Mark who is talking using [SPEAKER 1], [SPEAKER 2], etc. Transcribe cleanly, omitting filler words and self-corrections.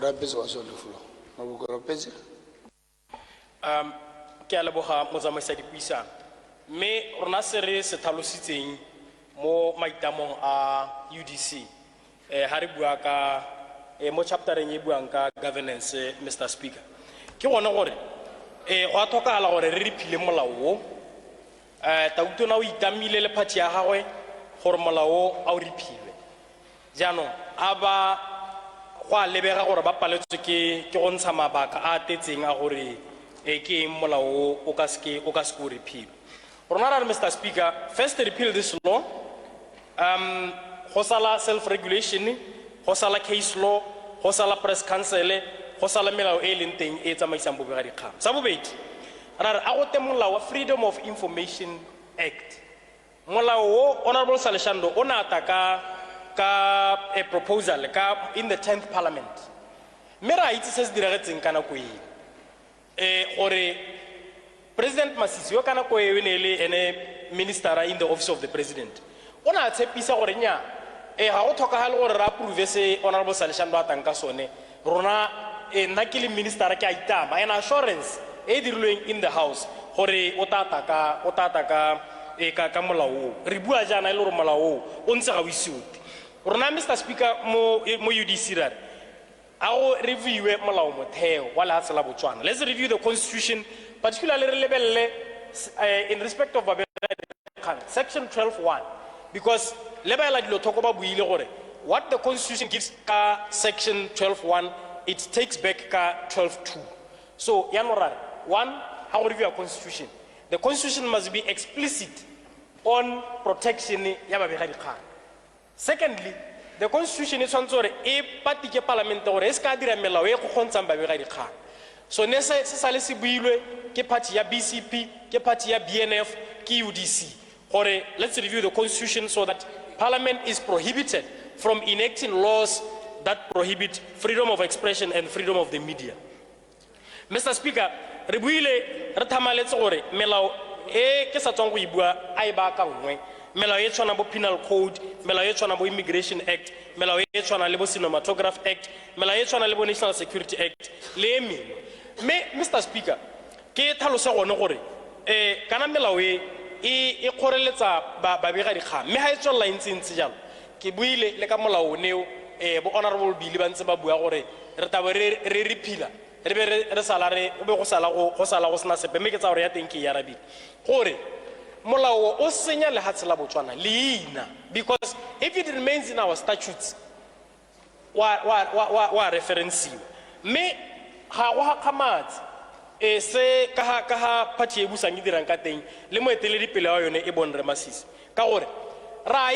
[SPEAKER 1] rapetse wa sole fulo mabuko rapetse
[SPEAKER 2] ke a leboga motsamaisa dipuisano mme rona se re se tlhalositseng mo maitamong a UDC ha re bua ka mo chaptereng e buang ka governance Mr Speaker ke gone gore go a tlhokagala gore re phile molao o tautona o itamile le party ya gagwe gore molao o a o riphilwe jaanong a ba go a lebega gore ba paletswe ke go ntsha mabaka a tetseng a gore ke molao o ka se o repeal rona ra re Mr Speaker first repeal this law go sala self regulation go sala case law go sala press council go sala melao e leng teng e tsamaisang bobega dikgang sa bobedi ra re a go te molao wa Freedom of Information Act molao o honorable Saleshando o na ata ka a proposal ka in the 10th parliament me ra itse se se diragetseng kana go gore President Masisi yo kana go ne le ene minister in the office of the president ona tshepisa gore nya ga go tlhokagale gore ra approve se honorable Saleshando atanka sone rona nna ke le minister ke a itama an assurance e dirilweng in the house gore o tata ka molao re bua jana ile gore molao o ntse ga o isiwe rona Mr Speaker mo UDC ra a go review molao motheo wa la tsela Botswana. Let's review the constitution particularly re lebelle in respect of section 12.1 because lebela dilo thoko ba buile gore what the constitution gives ka section 12.1 it takes back ka 12.2 so yanora one how to review a constitution the constitution must be explicit on protection ya babega dikgang secondly the constitution is tshwantse gore e patike parliament gore e se ka dira melao e go kgontshang babega dikgang so ne se sale se builwe ke party ya BCP ke party ya BNF ke UDC gore let's review the constitution so that parliament is prohibited from enacting laws that prohibit freedom of expression and freedom of the media. Mr Speaker re buile re thamaletse gore melao e ke sa tswang go ibua a e ba ka ngwe melao e tshwana bo penal code melao e tshwana bo immigration act melao e tshwana le bo cinematograph act melao e tshwana le bo national security act le emengwe me Mr Speaker ke tlhalosa gone gore kana melao e kgoreletsa babega dikgang me ha e tswela ntse jalo ke buile le ka molao neo bo honorable Billy ba ntse ba bua gore re taba re repeala re be re sala re o be go sala go sena sepe me ke tsa gore ya teng ke ya rabile gore molao o senya le hatsela Botswana leina because if it remains in our statutes wa reference me ha go ha khamatsi se ka ha party e busang e dirang ka teng le moeteledi pele wa yone e bonre Masisi ka gore ra